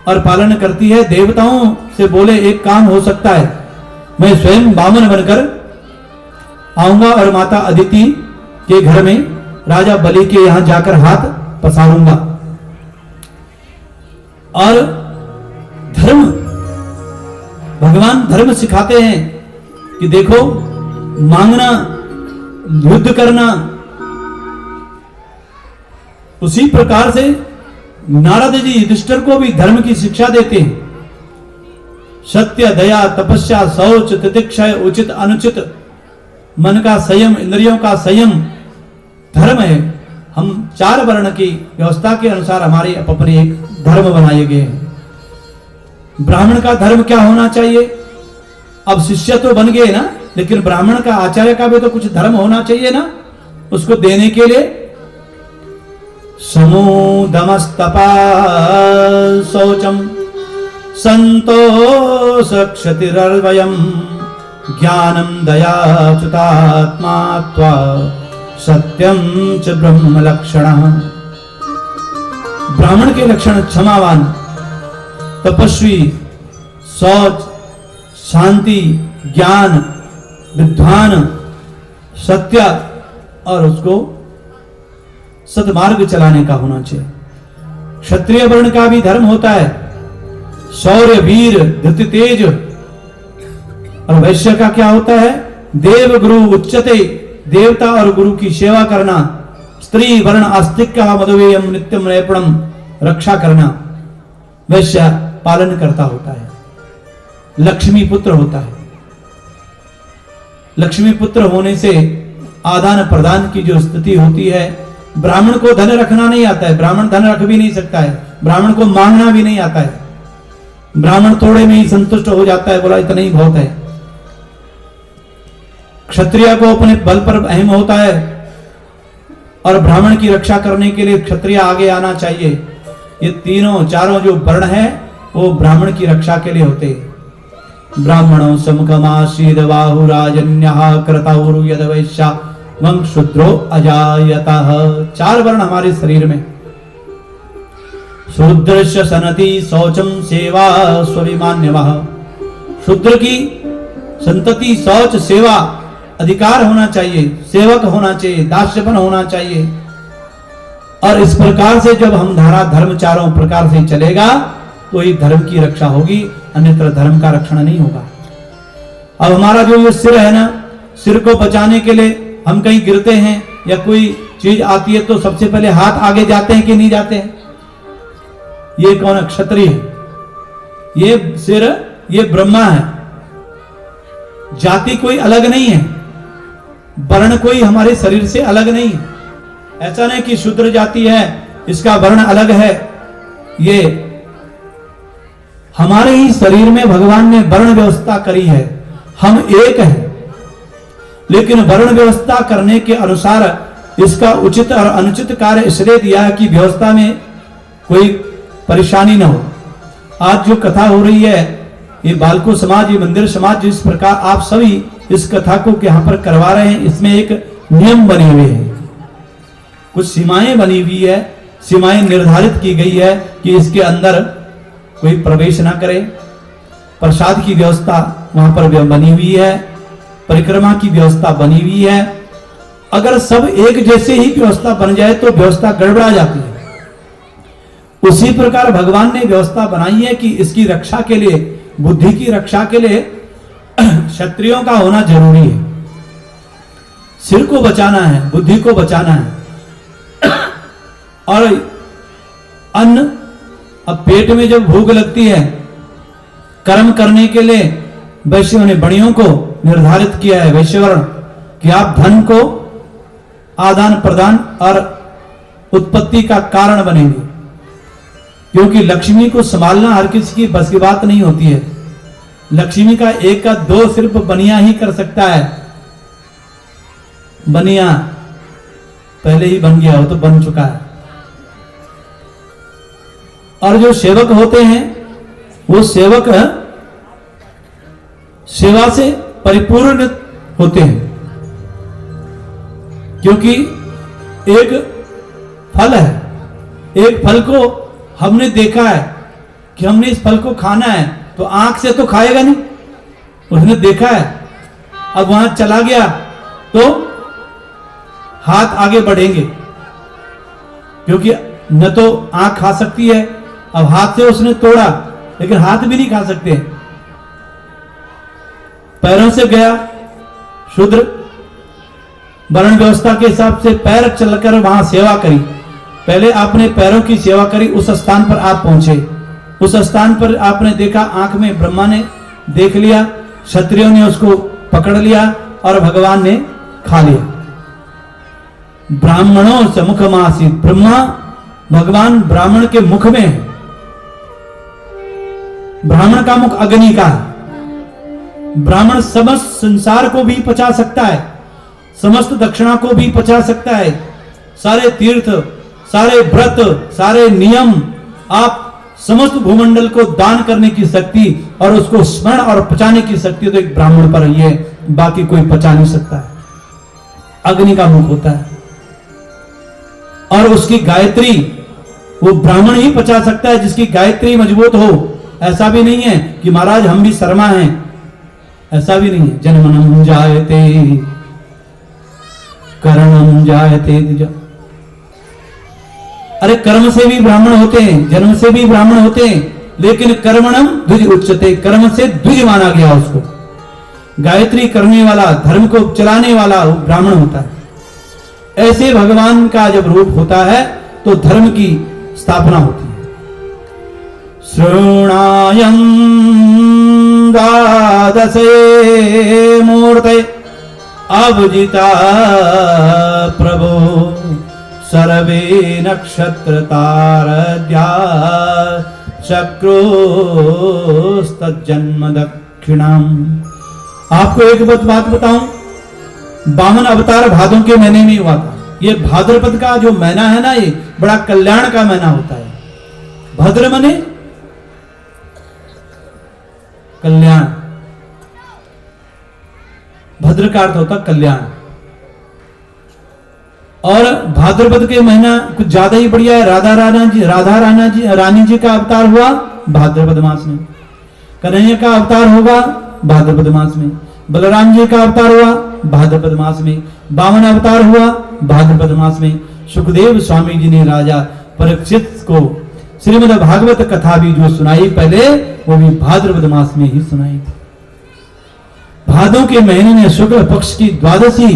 और पालन करती है। देवताओं से बोले एक काम हो सकता है, मैं स्वयं वामन बनकर आऊंगा और माता अदिति के घर में राजा बलि के यहां जाकर हाथ पसारूंगा। और धर्म, भगवान धर्म सिखाते हैं कि देखो, मांगना, युद्ध करना। उसी प्रकार से नारद जी युधिष्ठिर को भी धर्म की शिक्षा देते हैं। सत्य, दया, तपस्या, शौच, तितिक्षा, उचित अनुचित, मन का संयम, इंद्रियों का संयम धर्म है। हम 4 वर्ण की व्यवस्था के अनुसार हमारे अपने एक धर्म बनाए गए हैं। ब्राह्मण का धर्म क्या होना चाहिए? अब शिष्य तो बन गए ना, लेकिन ब्राह्मण का, आचार्य का भी तो कुछ धर्म होना चाहिए ना। उसको देने के लिए समूदमस्तपा शौचम संतोष क्षतिरर्वयम् ज्ञानम दया च्युतात्मा त्वा सत्यम च ब्रह्म लक्षणः। ब्राह्मण के लक्षण क्षमावान, तपस्वी, शौच, शांति, ज्ञान, विद्वान, सत्य और उसको सद्मार्ग चलाने का होना चाहिए। क्षत्रिय वर्ण का भी धर्म होता है, शौर्य, वीर, धृति, तेज। और वैश्य का क्या होता है? देव गुरु उच्चते, देवता और गुरु की सेवा करना। स्त्री वर्ण आस्तिक्य मधुवेयम नित्यम नैपुणम, रक्षा करना। वैश्य पालन करता होता है, लक्ष्मी पुत्र होता है। लक्ष्मी पुत्र होने से आदान प्रदान की जो स्थिति होती है, ब्राह्मण को धन रखना नहीं आता है, ब्राह्मण धन रख भी नहीं सकता है, ब्राह्मण को मांगना भी नहीं आता है। ब्राह्मण थोड़े में ही संतुष्ट हो जाता है, बोला इतना ही बहुत है। क्षत्रिय को अपने बल पर अहम होता है और ब्राह्मण की रक्षा करने के लिए क्षत्रिय आगे आना चाहिए। ये तीनों चारों जो वर्ण है वो ब्राह्मण की रक्षा के लिए होते हैं। ब्राह्मणों समुखमासीद बाहुराजन्यः कृतौरु यद वैश्या वं शूद्रो अजायतः। 4 वर्ण हमारे शरीर में। शूद्रस्य सनति शौचम सेवा स्वाभिमान्यवः। शूद्र की संतति, शौच, सेवा, अधिकार होना चाहिए, सेवक होना चाहिए, दास्यपन होना चाहिए। और इस प्रकार से जब हम धर्म चारों प्रकार से चलेगा तो ही धर्म की रक्षा होगी, अन्यथा धर्म का रक्षण नहीं होगा। अब हमारा जो ये सिर है ना, सिर को बचाने के लिए हम कहीं गिरते हैं या कोई चीज आती है तो सबसे पहले हाथ आगे जाते हैं कि नहीं जाते हैं? ये कौन है? क्षत्रिय है। ये सिर, ये ब्रह्मा है। जाति कोई अलग नहीं है, वर्ण कोई हमारे शरीर से अलग नहीं है। ऐसा नहीं कि शूद्र जाति है, इसका वर्ण अलग है। ये हमारे ही शरीर में भगवान ने वर्ण व्यवस्था करी है। हम एक हैं, लेकिन वर्ण व्यवस्था करने के अनुसार इसका उचित और अनुचित कार्य इसलिए दिया है कि व्यवस्था में कोई परेशानी ना हो। आज जो कथा हो रही है, ये बालको समाज, ये मंदिर समाज, जिस प्रकार आप सभी इस कथा को यहाँ पर करवा रहे हैं, इसमें एक नियम बने हुए हैं, कुछ सीमाएं बनी हुई है, सीमाएं निर्धारित की गई है कि इसके अंदर कोई प्रवेश ना करे। प्रसाद की व्यवस्था वहां पर बनी हुई है, परिक्रमा की व्यवस्था बनी हुई है। अगर सब एक जैसे ही व्यवस्था बन जाए तो व्यवस्था गड़बड़ा जाती है। उसी प्रकार भगवान ने व्यवस्था बनाई है कि इसकी रक्षा के लिए, बुद्धि की रक्षा के लिए क्षत्रियों का होना जरूरी है। सिर को बचाना है, बुद्धि को बचाना है। और अन्न, अब पेट में जब भूख लगती है, कर्म करने के लिए वैश्यों ने बणियों को निर्धारित किया है, वैश्यवर्ण, कि आप धन को आदान प्रदान और उत्पत्ति का कारण बनेंगे। क्योंकि लक्ष्मी को संभालना हर किसी की बस की बात नहीं होती है। लक्ष्मी का एक का दो सिर्फ बनिया ही कर सकता है। बनिया पहले ही बन गया हो तो बन चुका है। और जो सेवक होते हैं वो सेवक सेवा से परिपूर्ण होते हैं, क्योंकि एक फल है। एक फल को हमने देखा है कि हमने इस फल को खाना है, तो आंख से तो खाएगा नहीं, उसने देखा है। अब वहां चला गया तो हाथ आगे बढ़ेंगे, क्योंकि न तो आंख खा सकती है, अब हाथ से उसने तोड़ा, लेकिन हाथ भी नहीं खा सकते। पैरों से गया, शूद्र वर्ण व्यवस्था के हिसाब से पैर चलकर वहां सेवा करी। पहले आपने पैरों की सेवा करी, उस स्थान पर आप पहुंचे। उस स्थान पर आपने देखा, आंख में ब्रह्मा ने देख लिया, क्षत्रियों ने उसको पकड़ लिया और भगवान ने खा लिया। ब्राह्मणों से मुखमासी, ब्रह्मा भगवान ब्राह्मण के मुख में है। ब्राह्मण का मुख अग्नि का है। ब्राह्मण समस्त संसार को भी पचा सकता है, समस्त दक्षिणा को भी पचा सकता है, सारे तीर्थ, सारे व्रत, सारे नियम, आप समस्त भूमंडल को दान करने की शक्ति और उसको स्मरण और पचाने की शक्ति तो एक ब्राह्मण पर ही है, बाकी कोई पचा नहीं सकता है। अग्नि का मुख होता है और उसकी गायत्री वो ब्राह्मण ही पचा सकता है, जिसकी गायत्री मजबूत हो। ऐसा भी नहीं है कि महाराज हम भी शर्मा हैं, ऐसा भी नहीं है। जन्मनम जायते कर्मम जायते द्विज। अरे कर्म से भी ब्राह्मण होते हैं, जन्म से भी ब्राह्मण होते हैं, लेकिन कर्मणम द्विज उच्चते, कर्म से द्विज माना गया उसको। गायत्री करने वाला, धर्म को चलाने वाला वो ब्राह्मण होता है। ऐसे भगवान का जब रूप होता है तो धर्म की स्थापना होती है। श्रृणायं द्वादशे मूर्ते अवजिता प्रभो सर्वे नक्षत्र तारद्या चक्रोस्तजन्म दक्षिणाम। आपको एक बात बताऊं, वामन अवतार भादों के महीने में हुआ था। ये भाद्रपद का जो महीना है ना, ये बड़ा कल्याण का महीना होता है। भद्र मने कल्याण, भद्र का अर्थ होता कल्याण। और भाद्रपद के महीना कुछ ज्यादा ही बढ़िया है। राधा रानी जी का अवतार हुआ भाद्रपद मास में, कन्हैया का अवतार होगा भाद्रपद मास में, बलराम जी का अवतार हुआ भाद्रपद मास में, वामन अवतार हुआ भाद्रपद मास में। सुखदेव स्वामी जी ने राजा परीक्षित को श्रीमद् भागवत कथा भी जो सुनाई पहले, वो भी भाद्रपद मास में ही सुनाई थी। भादों के महीने में शुक्ल पक्ष की द्वादशी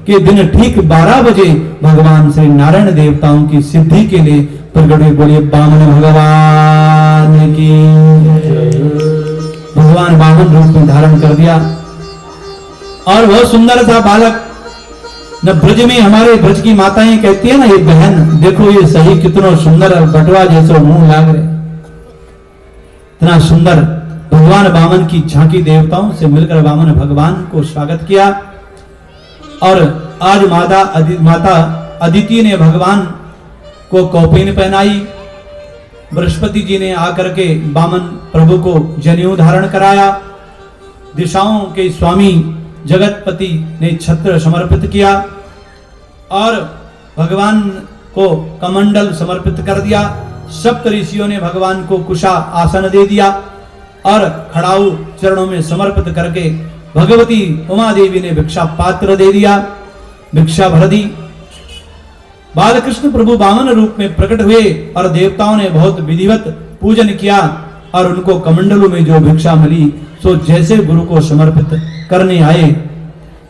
के दिन ठीक 12 बजे भगवान श्री नारायण देवताओं की सिद्धि के लिए प्रकट हुए। बोलिए वामन भगवान की। भगवान वामन रूप में धारण कर दिया और बहुत सुंदर था बालक। न ब्रज में हमारे ब्रज की माताएं कहती है ना, ये बहन देखो ये सही कितना सुंदर बटवा जैसे मुंह लाग रहे, इतना सुंदर। भगवान वामन की झांकी देवताओं से मिलकर वामन भगवान को स्वागत किया। और आज माता अदिति ने भगवान को कौपीन पहनाई। बृहस्पति जी ने आकर के वामन प्रभु को जनेऊ धारण कराया। दिशाओं के स्वामी जगतपति ने छत्र समर्पित किया और भगवान को कमंडल समर्पित कर दिया। सप्त ऋषियों ने भगवान को कुशा आसन दे दिया और खड़ाऊ चरणों में समर्पित करके भगवती उमा देवी ने भिक्षा पात्र दे दिया, भिक्षा भर दी। बालकृष्ण प्रभु वामन रूप में प्रकट हुए और देवताओं ने बहुत विधिवत पूजन किया और उनको कमंडलों में जो भिक्षा मिली सो जैसे गुरु को समर्पित करने आए।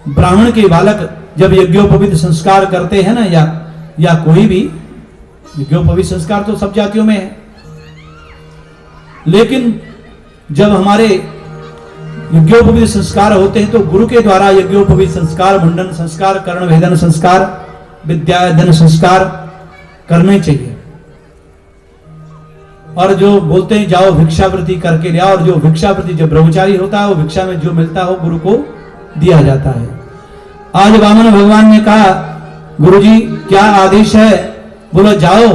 ब्राह्मण के बालक जब यज्ञोपवीत संस्कार करते हैं ना, या कोई भी यज्ञोपवीत संस्कार तो सब जातियों में है, लेकिन जब हमारे यज्ञोपवीत संस्कार होते हैं तो गुरु के द्वारा यज्ञोपवीत संस्कार, मुंडन संस्कार, कर्ण भेदन संस्कार, विद्याधन संस्कार करने चाहिए। और जो बोलते हैं जाओ भिक्षावृत्ति करके ले आओ, और जो भिक्षावृत्ति जब ब्रह्मचारी होता है वो भिक्षा में जो मिलता है वो गुरु को दिया जाता है। आज वामन भगवान ने कहा गुरुजी क्या आदेश है? बोलो जाओ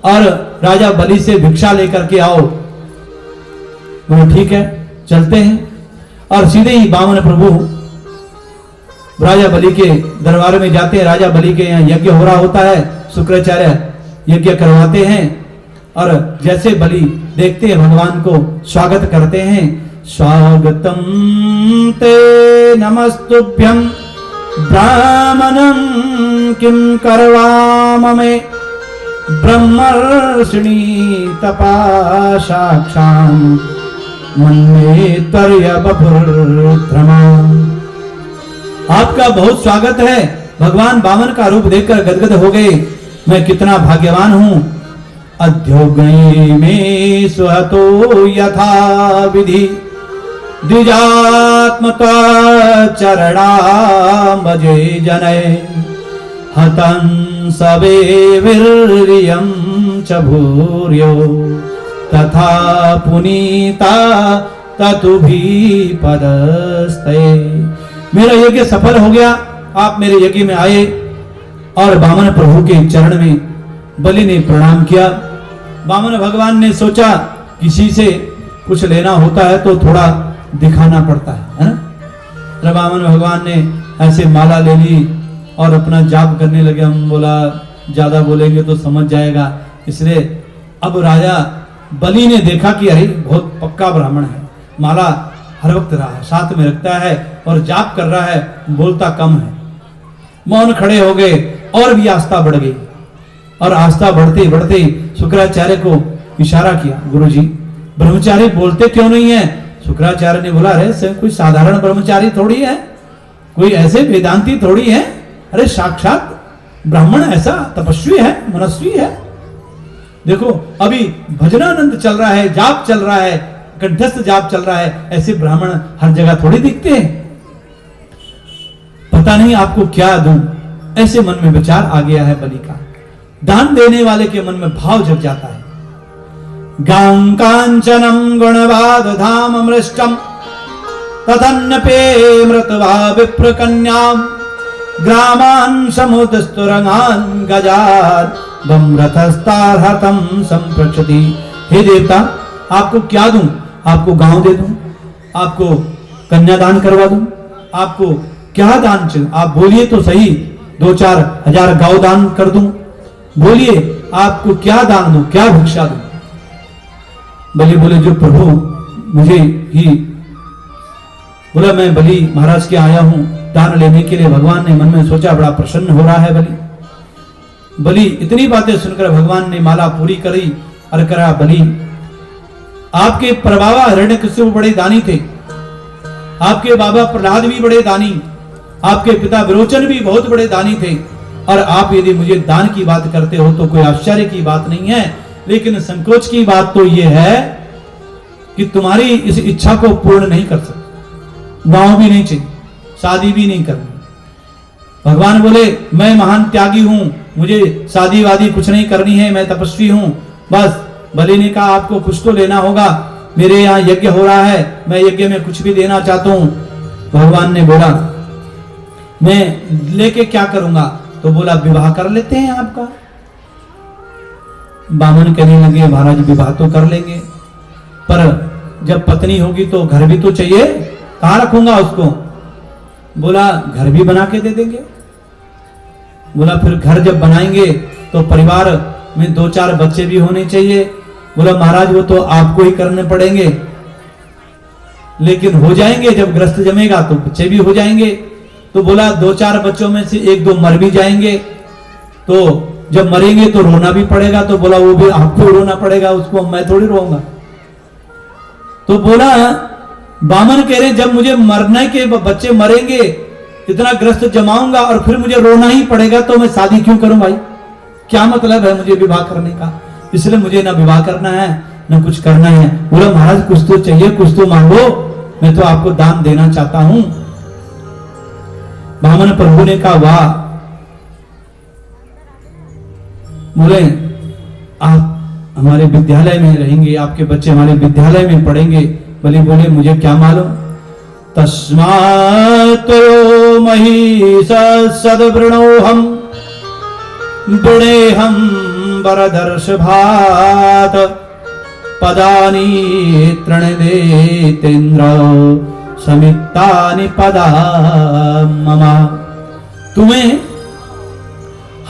और राजा बलि से भिक्षा लेकर के आओ। बोलो ठीक है चलते हैं। और सीधे ही वामन प्रभु राजा बलि के दरबार में जाते हैं। राजा बलि के यहाँ यज्ञ हो रहा होता है, शुक्राचार्य यज्ञ करवाते हैं और जैसे बलि देखते हैं भगवान को स्वागत करते हैं, स्वागतम ते नमस्तुभ्यं ब्राह्मणं किं करवामहे ब्रह्मर्षिणी तपा साक्षां मन्ये तर्य बपुर्ध्रमा। आपका बहुत स्वागत है। भगवान वामन का रूप देखकर गदगद हो गए। मैं कितना भाग्यवान हूं। अध्योगणी में स्वतो यथा विधि द्विजात्मका चरणाम्बजे जने हतं सवे वीर्यं च भूर्यो तथा पुनीता ततुभि पदस्ते। मेरा यज्ञ सफल हो गया। आप मेरे यज्ञ में आए और वामन प्रभु के चरण में बलि ने प्रणाम किया। वामन भगवान ने सोचा किसी से कुछ लेना होता है तो थोड़ा दिखाना पड़ता है ना। वामन भगवान ने ऐसे माला ले ली और अपना जाप करने लगे। हम बोला ज्यादा बोलेंगे तो समझ जाएगा, इसलिए अब राजा बलि ने देखा कि अरे बहुत पक्का ब्राह्मण है, माला हर वक्त रहा है, साथ में रखता है और जाप कर रहा है, बोलता कम है। मौन खड़े हो गए और भी आस्था बढ़ गई। और आस्था बढ़ते बढ़ते शुक्राचार्य को इशारा किया, गुरुजी ब्रह्मचारी बोलते क्यों नहीं है? शुक्राचार्य ने बोला, अरे कोई साधारण ब्रह्मचारी थोड़ी है, कोई ऐसे वेदांती थोड़ी है, अरे साक्षात ब्राह्मण ऐसा तपस्वी है, मनस्वी है। देखो अभी भजनानंद चल रहा है, जाप चल रहा है, कंठस्थ जाप चल रहा है, ऐसे ब्राह्मण हर जगह थोड़ी दिखते हैं। पता नहीं आपको क्या दूं। ऐसे मन में विचार आ गया है बलि का। दान देने वाले के मन में भाव जग जाता है। गां कांचनम गुणवाद धाम मृष्टम तथन्नपे मृतवा विप्र कन्याम ग्रामान समुदस्तुरंगान गजात बम्रथस्तारहतम संप्रक्षति। हे देवता, आपको क्या दूं? आपको गांव दे दूं, आपको कन्यादान करवा दूं, आपको क्या दान चाहिए? आप बोलिए तो सही, 2-4 हजार गांव दान कर दूं। बोलिए आपको क्या दान दूं, क्या भिक्षा दूं? बलि बोले, जो प्रभु मुझे ही बोला, मैं बलि महाराज के आया हूं दान लेने के लिए। भगवान ने मन में सोचा, बड़ा प्रसन्न हो रहा है बलि। इतनी बातें सुनकर भगवान ने माला पूरी करी और करा, बलि आपके प्रबाबा हिरण्यकशिपु बड़े दानी थे, आपके बाबा प्रहलाद भी बड़े दानी, आपके पिता विरोचन भी बहुत बड़े दानी थे, और आप यदि मुझे दान की बात करते हो तो कोई आश्चर्य की बात नहीं है। लेकिन संकोच की बात तो यह है कि तुम्हारी इस इच्छा को पूर्ण नहीं कर सकते। गांव भी नहीं चाहिए, शादी भी नहीं करनी। भगवान बोले, मैं महान त्यागी हूं, मुझे शादी वादी कुछ नहीं करनी है, मैं तपस्वी हूं। बस बलि ने कहा, आपको कुछ तो लेना होगा, मेरे यहाँ यज्ञ हो रहा है, मैं यज्ञ में कुछ भी देना चाहता हूं। भगवान ने बोला, मैं लेके क्या करूंगा? तो बोला, विवाह कर लेते हैं आपका। बामन कहने लगे, महाराज विवाह तो कर लेंगे, पर जब पत्नी होगी तो घर भी तो चाहिए, कहां रखूंगा उसको? बोला, घर भी बना के दे देंगे। बोला, फिर घर जब बनाएंगे तो परिवार में 2-4 बच्चे भी होने चाहिए। बोला, महाराज वो तो आपको ही करने पड़ेंगे, लेकिन हो जाएंगे, जब ग्रस्त जमेगा तो बच्चे भी हो जाएंगे। तो बोला, 2-4 बच्चों में से 1-2 मर भी जाएंगे, तो जब मरेंगे तो रोना भी पड़ेगा। तो बोला, वो भी आपको रोना पड़ेगा, उसको मैं थोड़ी रोऊंगा। तो बोला, बामन कह रहे, जब मुझे मरने के बच्चे मरेंगे, इतना ग्रस्त जमाऊंगा और फिर मुझे रोना ही पड़ेगा, तो मैं शादी क्यों करूं भाई? क्या मतलब है मुझे विवाह करने का? इसलिए मुझे ना विवाह करना है ना कुछ करना है। बोला, महाराज कुछ तो चाहिए, कुछ तो मांगो, मैं तो आपको दान देना चाहता हूं। बामन प्रभु ने कहा, वाह। बोले, आप हमारे विद्यालय में रहेंगे, आपके बच्चे हमारे विद्यालय में पढ़ेंगे। बलि बोले, मुझे क्या मालूम? तस्मात् महिष सद्वृणोहम वृणेहम वरदर्शभात पदानि तृणदेतेन्द्र समितानि पदा मम।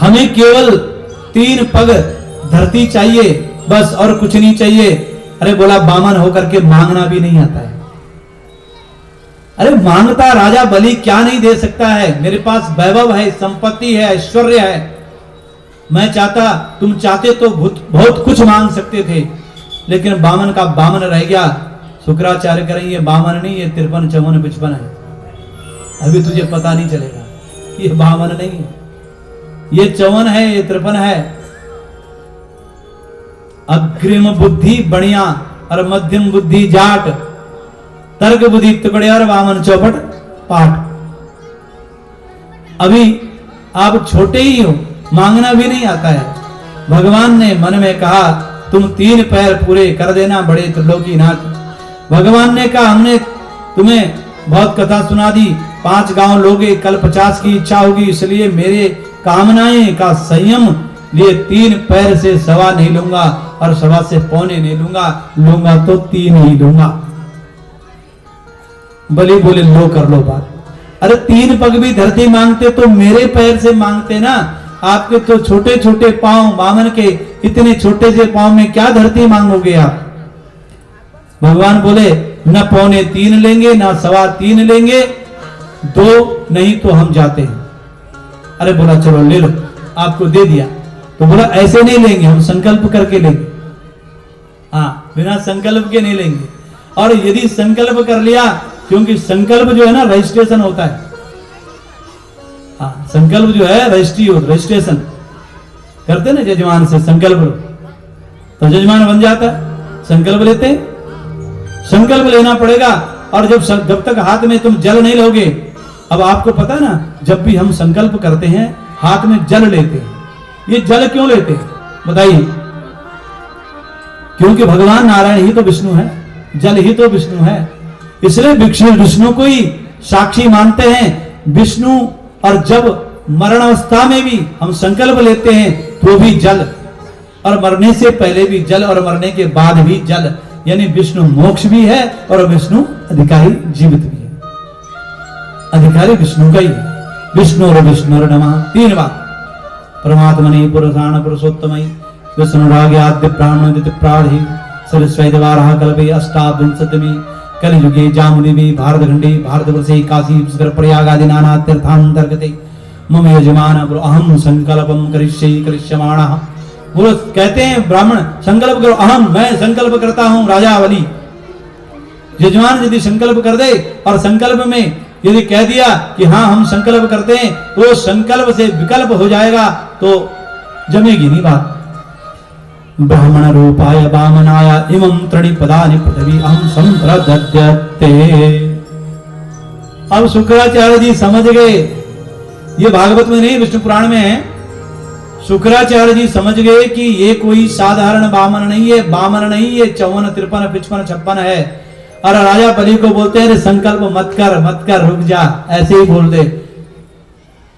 हमें केवल 3 पग धरती चाहिए, बस और कुछ नहीं चाहिए। अरे बोला बामन होकर के मांगना भी नहीं आता है। अरे मांगता राजा बलि क्या नहीं दे सकता है? मेरे पास वैभव है, संपत्ति है, ऐश्वर्य है। मैं चाहता, तुम चाहते तो बहुत कुछ मांग सकते थे, लेकिन बामन का बामन रह गया। शुक्राचार्य करें ये बामन नहीं, ये 53 54 55 है। अभी तुझे पता नहीं चलेगा, ये बामन नहीं है, ये 54 है, ये 53 है। अग्रिम बुद्धि बढ़िया और मध्यम बुद्धि जाट, तर्क बुद्धि टुकड़े और वामन चौपट पाठ। अभी आप छोटे ही हो, मांगना भी नहीं आता है। भगवान ने मन में कहा तुम 3 पैर पूरे कर देना बड़े त्रिलोकीनाथ। भगवान ने कहा हमने तुम्हें बहुत कथा सुना दी, 5 गांव लोगे, कल 50 की इच्छा होगी, इसलिए मेरे कामनाएं का संयम लिए 3 पैर से 1.25 नहीं लूंगा और 1.25 से 1.25 नहीं लूंगा तो 3 ही लूंगा। बलि बोले लो कर लो बात। अरे 3 पग भी धरती मांगते तो मेरे पैर से मांगते ना। आपके तो छोटे छोटे पांव, बामन के इतने छोटे से पांव में क्या धरती मांगोगे आप? भगवान बोले न 2.25 लेंगे, न 3.25 लेंगे, 2 नहीं तो हम जाते हैं। अरे बोला चलो ले लो, आपको दे दिया। तो बोला ऐसे नहीं लेंगे, हम संकल्प करके लेंगे। हाँ, बिना संकल्प के नहीं लेंगे। और यदि संकल्प कर लिया, क्योंकि संकल्प जो है ना रजिस्ट्रेशन होता है। हाँ, संकल्प जो है रजिस्ट्रेशन करते ना जजमान से, संकल्प लो तो जजमान बन जाता है। संकल्प लेते हैं, संकल्प लेना पड़ेगा। और जब तक हाथ में तुम जल नहीं लोगे, अब आपको पता है ना, जब भी हम संकल्प करते हैं हाथ में जल लेते हैं। ये जल क्यों लेते हैं बताइए? क्योंकि भगवान नारायण ही तो विष्णु है, जल ही तो विष्णु है, इसलिए विष्णु को ही साक्षी मानते हैं विष्णु। और जब मरण अवस्था में भी हम संकल्प लेते हैं तो भी जल, और मरने से पहले भी जल, और मरने के बाद भी जल। यानी विष्णु मोक्ष भी है और विष्णु अधिकारी जीवित भी है। अधिकारी विष्णु का ही है। विष्णु और नमः 3 बार। परमात्मने पुरुषाण पुरुषोत्तमय विष्णुरागे आद्य प्राणोदित प्राणहि सरस्वैदवारः कल्पे अष्टाविंशतिमे कलियुगे जामुनिवे भारतखंडे भारतवर्षे काशी पुष्कर प्रयाग आदि नाना तीर्थांतर्गते मम यजमान अहम संकल्पम करिष्यमाणः। बोलो कहते हैं ब्राह्मण संकल्प करो, मैं संकल्प करता हूं। राजा बलि यजमान यदि संकल्प कर दे और संकल्प में यदि कह दिया कि हाँ हम संकल्प करते हैं, तो संकल्प से विकल्प हो जाएगा तो जमेगी नहीं बात। ब्राह्मण रूपाय वामनाय इमं त्रणिपदानि पृथ्वी अहं संप्रदद्यते। अब शुक्राचार्य जी समझ गए, ये भागवत में नहीं विष्णु पुराण में है। शुक्राचार्य जी समझ गए कि ये कोई साधारण वामन नहीं है, वामन नहीं, ये 54 53 55 56 है। और राजा बलि को बोलते हैं संकल्प मत कर रुक जा, ऐसे ही बोल दे।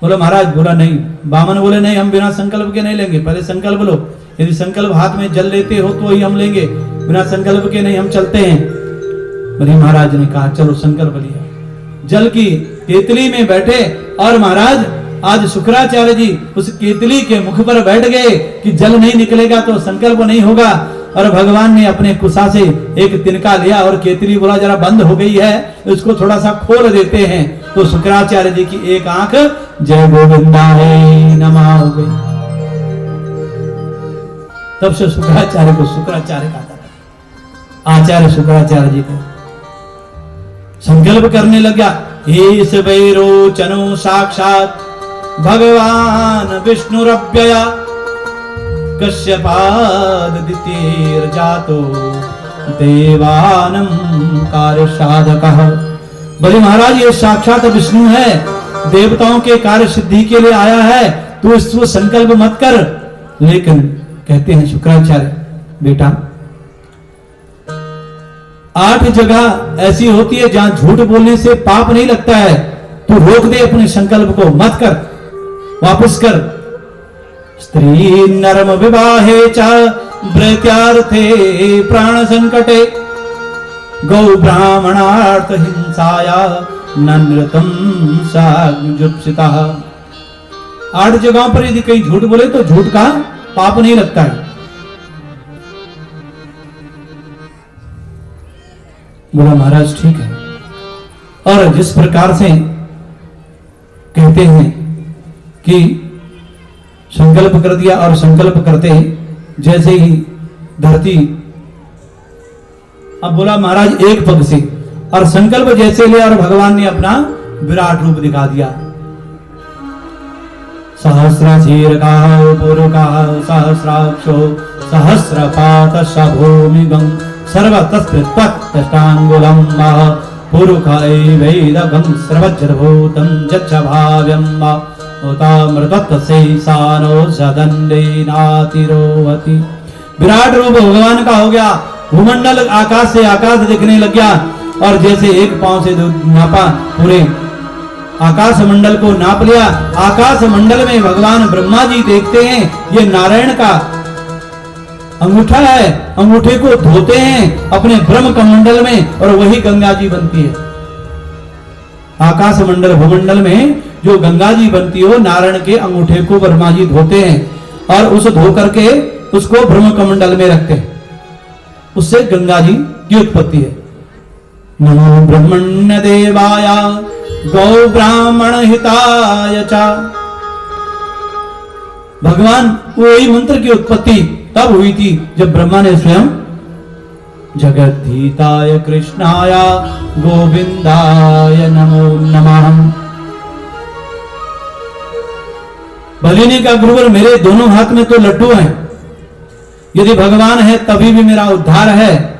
बोले महाराज, बोला नहीं। वामन बोले नहीं, हम बिना संकल्प के नहीं लेंगे, पहले संकल्प लो। यदि संकल्प हाथ में जल लेते हो तो ही हम लेंगे, बिना संकल्प के नहीं हम चलते हैं। बलि महाराज ने कहा चलो संकल्प लिया। जल की केतली में बैठे और महाराज आज शुक्राचार्य जी उस केतली के मुख पर बैठ गए कि जल नहीं निकलेगा तो संकल्प नहीं होगा। और भगवान ने अपने कुशा से एक तिनका लिया और केतली बोला जरा बंद हो गई है, इसको थोड़ा सा खोल देते हैं। तो शुक्राचार्य जी की एक आंख जय गोविंदाय नमः हो गई। तब से शुक्राचार्य को शुक्राचार्य कहा था। आचार्य शुक्राचार्य जी को संकल्प करने लगा। इस वैरोचनो साक्षात भगवान विष्णुरव्यया कश्यपादितेर जातो देवानं कार्य साधकः। बलि महाराज ये साक्षात विष्णु है, देवताओं के कार्य सिद्धि के लिए आया है, तो इसको संकल्प मत कर। लेकिन कहते हैं शुक्राचार्य बेटा 8 जगह ऐसी होती है जहां झूठ बोलने से पाप नहीं लगता है, तू रोक दे अपने संकल्प को, मत कर, वापस कर। स्त्री नरम विवाहे च भृत्यार्थे प्राण संकटे गौ ब्राह्मणार्थ हिंसाया नृतम साजुप्सिता। 8 जगहों पर यदि कहीं झूठ बोले तो झूठ का पाप नहीं लगता है। बोला महाराज ठीक है। और जिस प्रकार से कहते हैं कि संकल्प कर दिया और संकल्प करते जैसे ही धरती, अब बोला महाराज एक पग से, और संकल्प जैसे लिया और भगवान ने अपना विराट रूप दिखा दिया। सहस्रशीर्षः पुरुषः सहस्राक्षो सहस्रपात भूमिगं सर्वतस्पृष्टाङ्गुलं पुरुषैवेदगं सर्वज्रभूतं जच्छभाव्यं उतामृतत्वशेषानो सदण्डेनातिरोहति। विराट रूप भगवान का हो गया। भूमंडल आकाश से आकाश दिखने लग गया, और जैसे एक पांव से नापा, पूरे आकाश मंडल को नाप लिया। आकाश मंडल में भगवान ब्रह्मा जी देखते हैं ये नारायण का अंगूठा है, अंगूठे को धोते हैं अपने ब्रह्म कमंडल में, और वही गंगा जी बनती है। आकाश मंडल भूमंडल में जो गंगा जी बनती हो, नारायण के अंगूठे को ब्रह्मा जी धोते हैं और उस धो करके उसको ब्रह्म कमंडल में रखते हैं। उससे गंगा जी की उत्पत्ति है। नमो ब्रह्मण्य देवाय गौ ब्राह्मण हिताय च। भगवान वही मंत्र की उत्पत्ति तब हुई थी जब ब्रह्मा ने स्वयं जगद्धिताय कृष्णाय गोविंदाय नमो नमः। बलि ने कहा गुरुवर मेरे दोनों हाथ में तो लड्डू हैं, यदि भगवान है तभी भी मेरा उद्धार है,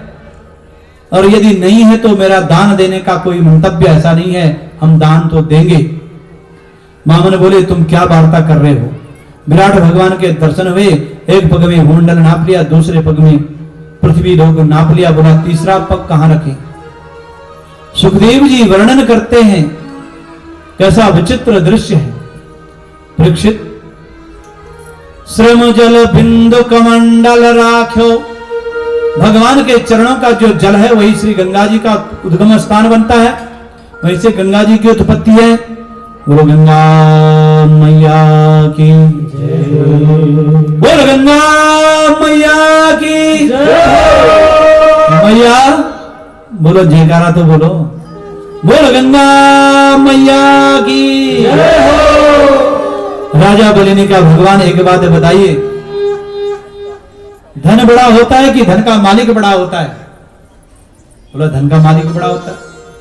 और यदि नहीं है तो मेरा दान देने का कोई मंतव्य ऐसा नहीं है, हम दान तो देंगे। वामन बोले तुम क्या वार्ता कर रहे हो। विराट भगवान के दर्शन हुए, एक पग में भूमंडल नाप लिया, दूसरे पग में पृथ्वी लोक नाप लिया। बोला तीसरा पग कहां रखें। सुखदेव जी वर्णन करते हैं कैसा विचित्र दृश्य है। परीक्षित श्रम जल बिंदु कमंडल राख्यो। भगवान के चरणों का जो जल है वही श्री गंगा जी का उद्गम स्थान बनता है, वहीं से गंगा जी की उत्पत्ति है। बोलो गंगा मैया की जय। बोलो गंगा मैया की जय। मैया बोलो जयकारा तो बोलो। बोलो गंगा मैया की जय। राजा बलि ने कहा भगवान एक बात बताइए, धन बड़ा होता है कि धन का मालिक बड़ा होता है। बोला धन का मालिक बड़ा होता है।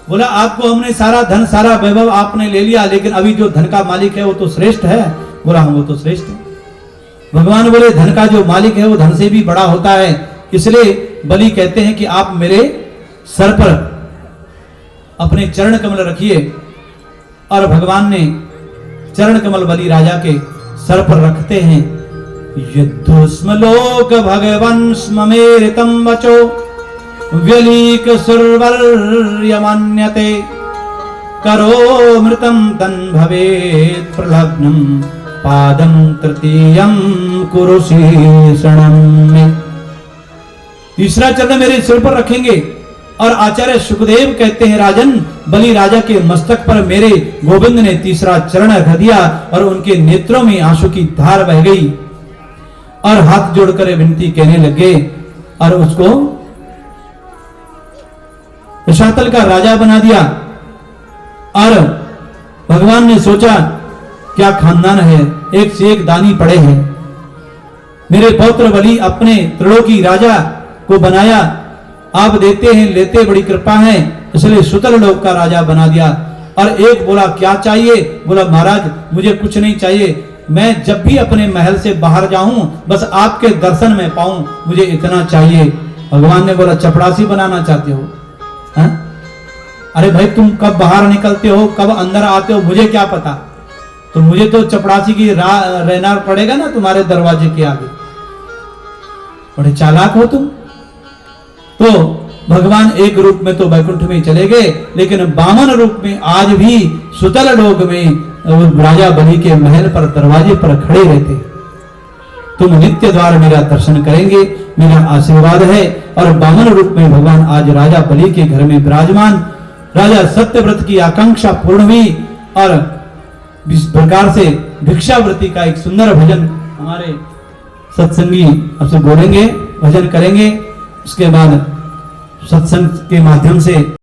बोला आपको हमने सारा धन सारा वैभव आपने ले लिया, लेकिन अभी जो धन का मालिक है वो तो श्रेष्ठ है। बोला हम वो तो श्रेष्ठ है। भगवान बोले धन का जो मालिक है वो धन से भी बड़ा होता है, इसलिए बलि कहते हैं कि आप मेरे सर पर अपने चरण कमल रखिए। और भगवान ने चरण कमल बलि राजा के सर पर रखते हैं। युद्धस्म लोक भगवन् स्ममेरितं वचो व्यलीक सुरवर्यमन्यते करो मृतं तन् भवेत् प्रलग्नं पादं तृतीयं कुरु शीर्षणं मे। तीसरा चरण मेरे सिर पर रखेंगे। और आचार्य सुखदेव कहते हैं राजन बलि राजा के मस्तक पर मेरे गोविंद ने तीसरा चरण रख दिया और उनके नेत्रों में आंसू की धार बह गई और हाथ जोड़कर विनती कहने लगे और उसको रसातल का राजा बना दिया। और भगवान ने सोचा क्या खानदान है, एक से एक दानी पड़े हैं। मेरे पौत्र बलि अपने त्रिलोकी राजा को बनाया, आप देते हैं लेते बड़ी कृपा है, इसलिए सुतल लोक का राजा बना दिया। और एक बोला क्या चाहिए। बोला महाराज मुझे कुछ नहीं चाहिए, मैं जब भी अपने महल से बाहर जाऊं बस आपके दर्शन में पाऊं, मुझे इतना चाहिए। भगवान ने बोला चपरासी बनाना चाहते हो हा? अरे भाई तुम कब बाहर निकलते हो कब अंदर आते हो मुझे क्या पता, तो मुझे तो चपरासी की रहना पड़ेगा ना तुम्हारे दरवाजे के आगे। बड़े चालाक हो तुम। तो भगवान एक रूप में तो वैकुंठ में चले गए, लेकिन वामन रूप में आज भी सुतल लोक में राजा बलि के महल पर दरवाजे पर खड़े रहते। तुम नित्य द्वार मेरा दर्शन करेंगे, मेरा आशीर्वाद है। और वामन रूप में भगवान आज राजा बलि के घर में विराजमान। राजा सत्यव्रत की आकांक्षा पूर्ण हुई और इस प्रकार से भिक्षावृत्ति का एक सुंदर भजन हमारे सत्संगी आपसे बोलेंगे, भजन करेंगे। उसके बाद सत्संग के माध्यम से